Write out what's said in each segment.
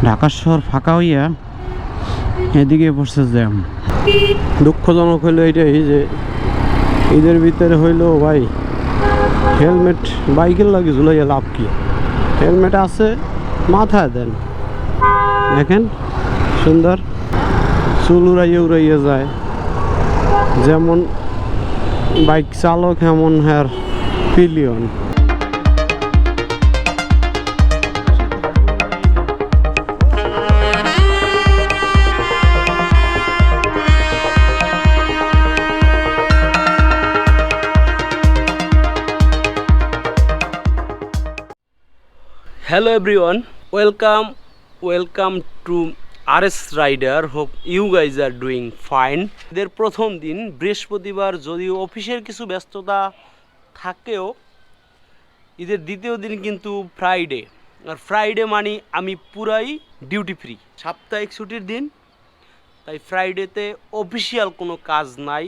ঢাকা শহর ফাঁকা হইয়া এদিকে পড়ছে জ্যাম। দুঃখজনক হইলো এইটাই যে ঈদের ভিতরে হইলো ভাই হেলমেট বাইকের লাগে ঝুলাইয়া লাভ কি, হেলমেট আছে মাথায় দেন, দেখেন সুন্দর চুল উড়াইয়া উড়াইয়া যায়, যেমন বাইক চালক এমন হ্যার pillion. Hello everyone, welcome to RS Rider. Hope you guys are doing fine. এদের প্রথম দিন বৃহস্পতিবার, যদিও অফিসের কিছু ব্যস্ততা থাকেও ঈদের দ্বিতীয় দিন কিন্তু ফ্রাইডে, আর ফ্রাইডে মানে আমি পুরাই ডিউটি ফ্রি, সাপ্তাহিক ছুটির দিন, তাই ফ্রাইডেতে অফিসিয়াল কোনো কাজ নাই,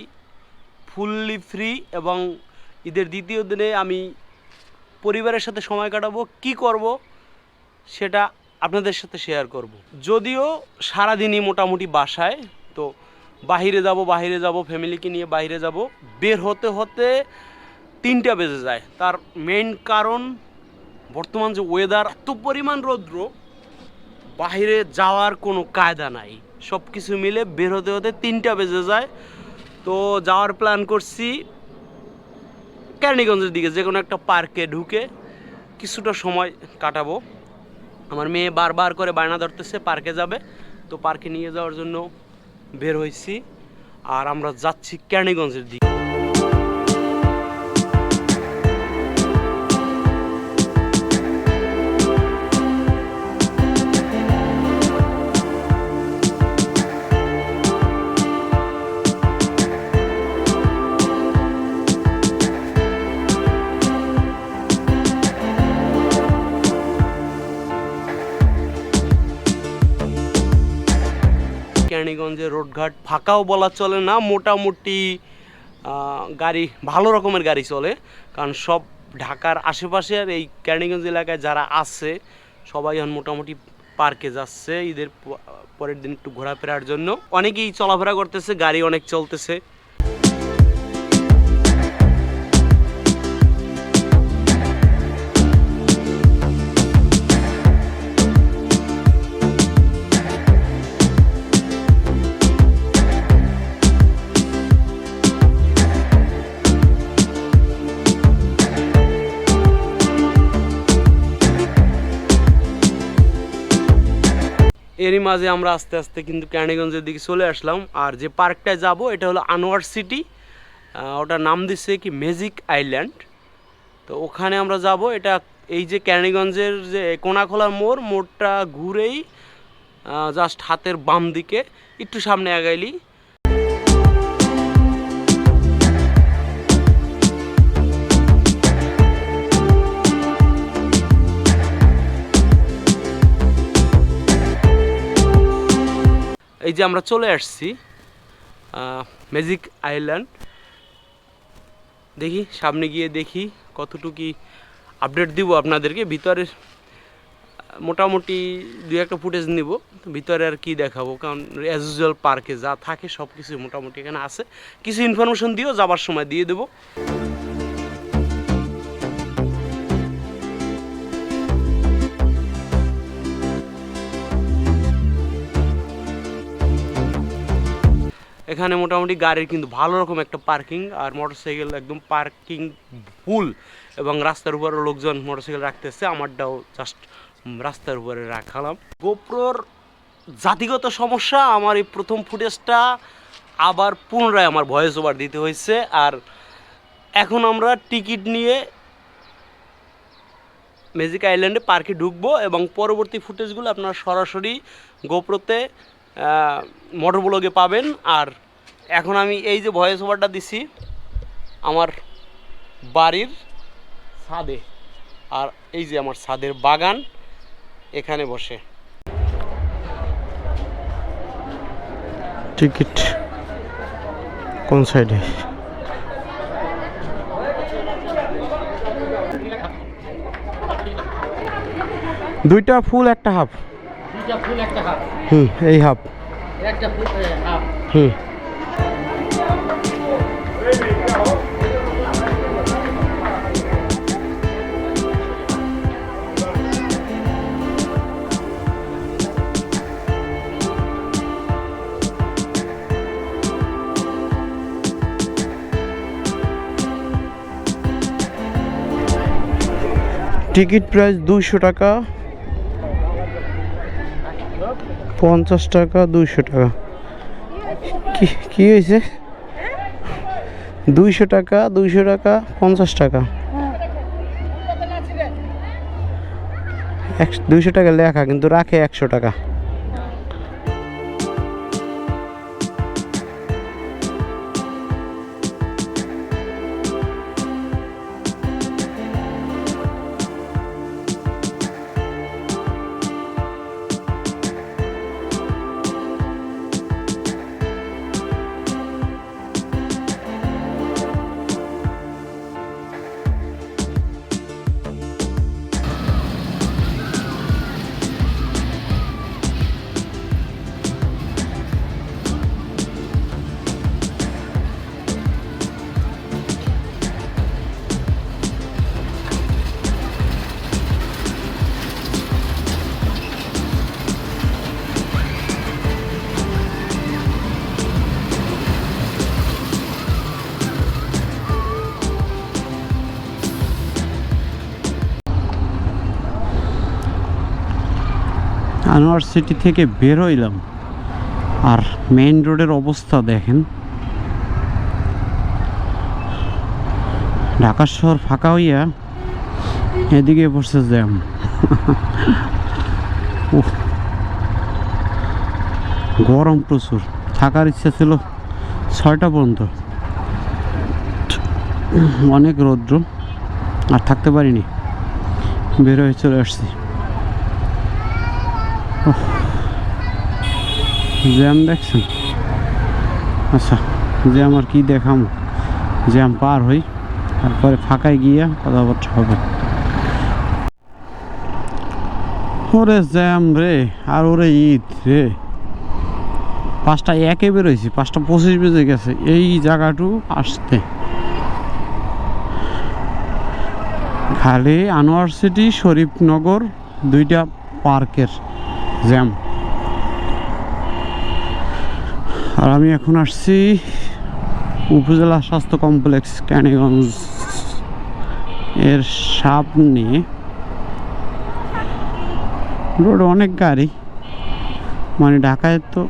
ফুললি ফ্রি। এবং ঈদের দ্বিতীয় দিনে আমি পরিবারের সাথে সময় কাটাবো, কি করব সেটা আপনাদের সাথে শেয়ার করব। যদিও সারাদিনই মোটামুটি বাসায়, তো বাইরে যাব ফ্যামিলিকে নিয়ে বাইরে যাব, বের হতে হতে 3টা বেজে যায়। তার মেইন কারণ বর্তমান যে ওয়েদার, এত পরিমাণ রৌদ্র, বাইরে যাওয়ার কোনো কায়দা নাই, সব কিছু মিলে বের হতে হতে 3টা বেজে যায়। তো যাওয়ার প্ল্যান করছি কেরানীগঞ্জের দিকে, যে কোনো একটা পার্কে ঢুকে কিছুটা সময় কাটাবো। আমার মেয়ে বারবার করে বায়না ধরতেছে পার্কে যাবে, তো পার্কে নিয়ে যাওয়ার জন্য বের হয়েছি, আর আমরা যাচ্ছি কেরানীগঞ্জের দিকে। কেরানীগঞ্জের রোডঘাট ফাঁকাও বলা চলে না, মোটামুটি গাড়ি, ভালো রকমের গাড়ি চলে, কারণ সব ঢাকার আশেপাশে আর এই কেরানীগঞ্জ এলাকায় যারা আছে সবাই এখন মোটামুটি পার্কে যাচ্ছে ঈদের পরের দিন একটু ঘোরাফেরার জন্য। অনেকেই চলাফেরা করতেছে, গাড়ি অনেক চলতেছে। এরই মাঝে আমরা আস্তে আস্তে কিন্তু কেরানীগঞ্জের দিকে চলে আসলাম। আর যে পার্কটায় যাব এটা হলো আনোয়ার সিটি, ওটার নাম দিচ্ছে কি ম্যাজিক আইল্যান্ড। তো ওখানে আমরা যাব। এটা এই যে কেরানীগঞ্জের যে কোনাখোলার মোড়টা ঘুরেই জাস্ট হাতের বাম দিকে একটু সামনে আগাইলি এই যে আমরা চলে আসছি ম্যাজিক আইল্যান্ড। দেখি সামনে গিয়ে দেখি কতটুকু আপডেট দিব আপনাদেরকে। ভিতরে মোটামুটি 2-1টা ফুটেজ নিব, ভিতরে আর কি দেখাবো, কারণ অ্যাজ ইউজুয়াল পার্কে যা থাকে সব কিছু মোটামুটি এখানে আছে। কিছু ইনফরমেশন দিও, যাবার সময় দিয়ে দেবো। এখানে মোটামুটি গাড়ির কিন্তু ভালো রকম একটা পার্কিং, আর মোটরসাইকেল একদম পার্কিং ফুল, এবং রাস্তার উপরে লোকজন মোটরসাইকেল রাখতেছে। আমারটাও জাস্ট রাস্তার উপরে রাখালাম। গোপ্রোর জাতিগত সমস্যা, আমার এই প্রথম ফুটেজটা আবার পুনরায় আমার ভয়েস ওভার দিতে হয়েছে। আর এখন আমরা টিকিট নিয়ে ম্যাজিক আইল্যান্ডে পার্কে ঢুকবো, এবং পরবর্তী ফুটেজগুলো আপনারা সরাসরি গোপ্রোতে মোটর ব্লগে পাবেন। আর এখন আমি এই যে ভয়েস ওভারটা দিছি আমার বাড়ির ছাদে, আর এই যে আমার ছাদের বাগান, এখানে বসে। টিকিট কোন সাইডে? দুইটা ফুল একটা হাফ। একটা ফুল একটা হাফ, এই হাফ। একটা ফুল হাফ। টিকিট প্রাইস 200 টাকা, 50 টাকা, 200 টাকা। কি হয়েছে? 200 টাকা, 200 টাকা, 50 টাকা। 200 টাকা লেখা কিন্তু রাখে 100 টাকা। আনোয়ার সিটি থেকে বের হইলাম, আর মেইন রোডের অবস্থা দেখেন। ঢাকা শহর ফাঁকা হইয়া এদিকে পড়ছে জ্যাম। গরম প্রচুর, থাকার ইচ্ছা ছিল 6টা পর্যন্ত, অনেক রৌদ্র, আর থাকতে পারিনি, বের হয়ে চলে আসছি। জ্যাম দেখছেন? আচ্ছা, জ্যাম আর কি দেখাম, জ্যাম পার হই, তারপরে ফাঁকায় গিয়া কথাবার্তা হবে। ওরে জ্যাম রে, আর ওরে ঈদ রে। 5টা 1-এ বেরোইছি, 5টা 25 বেজে গেছে এই জায়গাটু আসতে। খালি আনোয়ার সিটি, শরীফনগর, 2টা পার্কের জ্যাম। আর আমি এখন আসছি উপজেলা স্বাস্থ্য কমপ্লেক্স ক্যানিগঞ্জ এর সামনে। রোড অনেক গাড়ি, মানে ঢাকায় তো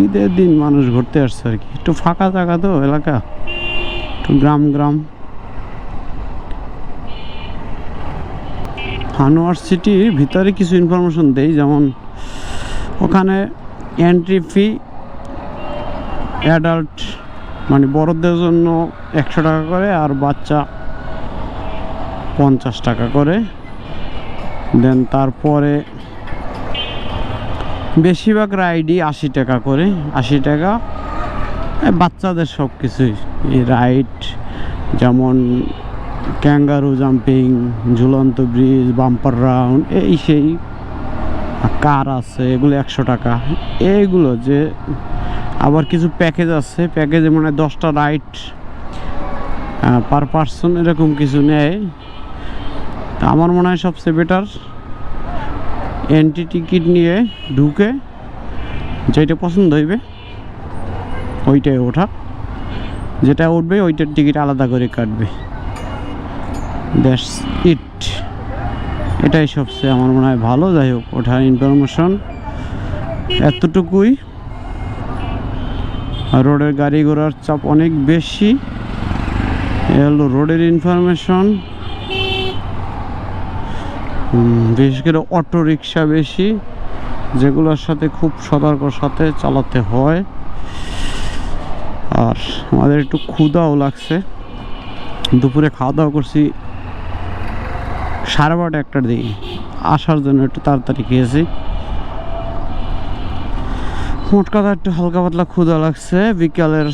ঈদের দিন মানুষ ঘুরতে আসছে আর কি, একটু ফাঁকা জায়গা তো এলাকা, একটু গ্রাম গ্রাম। আনোয়ার সিটির ভিতরে কিছু ইনফরমেশন দেই, যেমন ওখানে এন্ট্রি ফি অ্যাডাল্ট মানে বড়দের জন্য 100 টাকা করে, আর বাচ্চা 50 টাকা করে। দেন তারপরে বেশিরভাগ রাইডই 80 টাকা করে, 80 টাকা বাচ্চাদের সব কিছুই। এই রাইড যেমন ক্যাঙ্গারু জাম্পিং, ঝুলন্ত ব্রিজ, বাম্পার রাউন্ড, এই সেই কার আছে, এগুলো 100 টাকা। এইগুলো যে আবার কিছু প্যাকেজ আছে, প্যাকেজে মানে 10টা রাইড পার পার্সন এরকম কিছু নেয়। তা আমার মনে হয় সবচেয়ে বেটার এন্ট্রি টিকিট নিয়ে ঢুকে যেটা পছন্দ হইবে ওইটাই ওঠা, যেটা উঠবে ওইটার টিকিট আলাদা করে কাটবে। দ্যাটস ইট, এটাই সবচেয়ে আমার মনে হয় ভালো। যাই হোক, ওঠার ইনফরমেশন এতটুকুই। রোডের গাড়ি ঘোড়ার চাপ অনেক বেশি, এ হলো রোডের ইনফরমেশন। বিশেষ করে অটো রিক্সা বেশি, যেগুলোর সাথে খুব সতর্কর সাথে চালাতে হয়। আর আমাদের একটু ক্ষুধাও লাগছে, দুপুরে খাওয়া দাওয়া করছি 12:30 1টার দিকে, আসার জন্য একটু তাড়াতাড়ি খেয়েছি। মোট কথা একটু হালকা পাতলা ক্ষুধা লাগছে বিকালের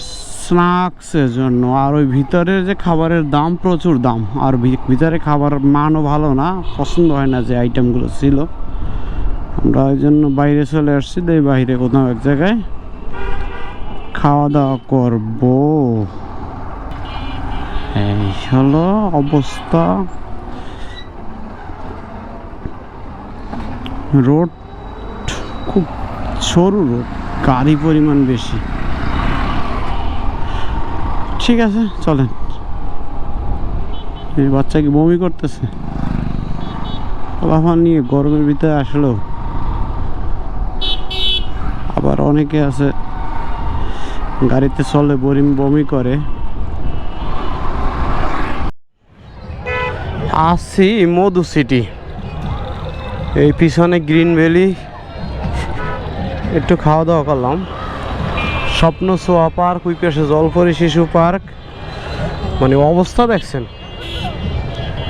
স্ন্যাক্সের জন্য। আর ওই ভিতরের যে খাবারের দাম প্রচুর দাম, আর ভিতরে খাবার মানও ভালো না, পছন্দ হয় না যে আইটেমগুলো ছিল। আমরা ওই জন্য বাইরে চলে আসছি, তাই বাইরে কোথাও এক জায়গায় খাওয়া দাওয়া করবো। এই হলো অবস্থা। রোড খুব সরু রোড, গাড়ি পরিমাণ বেশি। ঠিক আছে চলেন। এই বাচ্চা কি বমি করতেছে? ফলাফল নিয়ে গরমের ভিতরে আসলো। আবার অনেকে আছে গাড়িতে চলে বমি করে। আসছি মধু সিটি, এই পিছনে গ্রিন ভ্যালি। একটু খাওয়া দাওয়া করলাম। স্বপ্ন সোয়া পার্ক, ওই পাশে জলপরি শিশু পার্ক। মানে অবস্থা দেখছেন।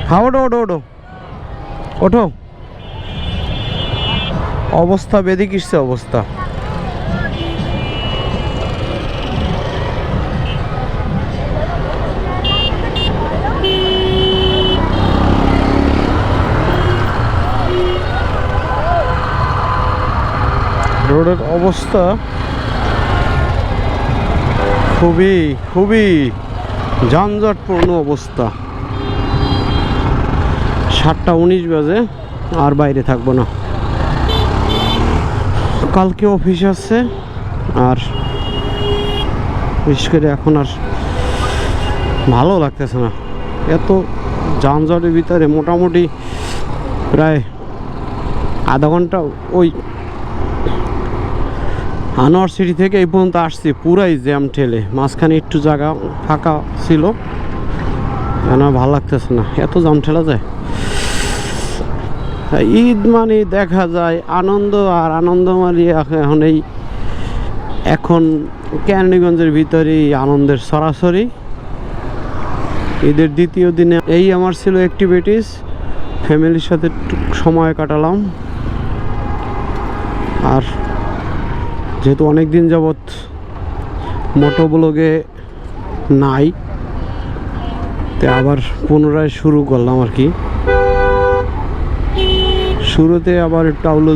হ্যাঁ ওঠো ওঠো ওঠো ওঠো। অবস্থা বেদি কিসছে অবস্থা। রোডের অবস্থা খুবই খুবই যানজটপূর্ণ অবস্থা। 7:19 বাজে, আর বাইরে থাকবো না। কালকে অফিস আছে, আর বিশেষ করে এখন আর ভালো লাগতেছে না। এত যানজটের ভিতরে মোটামুটি প্রায় আধা ঘন্টা ওই আনোয়ার সিটি থেকে এই পর্যন্ত আসছি, পুরাই জ্যাম ঠেলে। মাঝখানে একটু জায়গা ফাঁকা ছিল, আমার ভালো লাগতেছে না, এত জ্যাম ঠেলা যায়। ঈদ মানে দেখা যায় আনন্দ, আর আনন্দ মানে এখন কেরানীগঞ্জের ভিতরেই আনন্দের সরাসরি। ঈদের দ্বিতীয় দিনে এই আমার ছিল অ্যাক্টিভিটিস, ফ্যামিলির সাথে সময় কাটালাম। আর যেহেতু অনেক দিন যাবৎ মোটো ব্লগে নাই, তো আবার পুনরায় শুরু করলাম আর কি। শুরুতে আবার একটু আউলো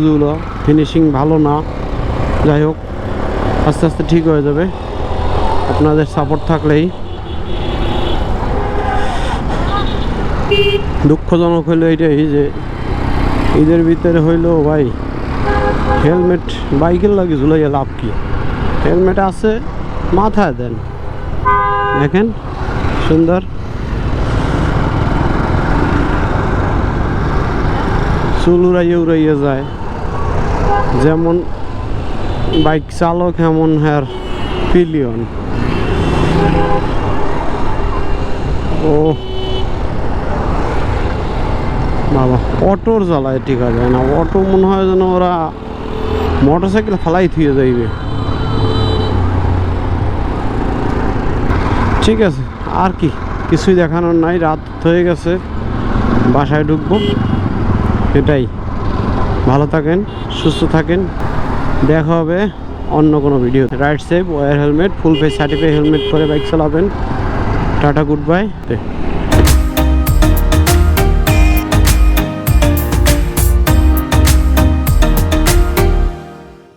ফিনিশিং ভালো না, যাই হোক আস্তে আস্তে ঠিক হয়ে যাবে আপনাদের সাপোর্ট থাকলেই। দুঃখজনক হইলো এইটাই যে ঈদের ভিতরে হইলো ভাই হেলমেট বাইকের লাগে ঝুলাইয়া লাভ কি? হেলমেট আছে মাথায় দেন, দেখেন সুন্দর। চুল উড়াইয়া যায়, যেমন বাইক চালক এমন হ্যার পিলিয়ন। ও বাবা, অটোর জ্বালায় ঠিক আছে না। অটো মনে হয় যেন ওরা মোটর সাইকেল ফালাই থুয়ে যাইবে। ঠিক আছে, আর কি কিছুই দেখানোর নাই, রাত হয়ে গেছে, বাসায় ঢুকবো। এটাই, ভালো থাকেন, সুস্থ থাকেন, দেখা হবে অন্য কোনো video. Ride safe, wear helmet, full face certified helmet পরে বাইক চালাবেন। Tata, good by.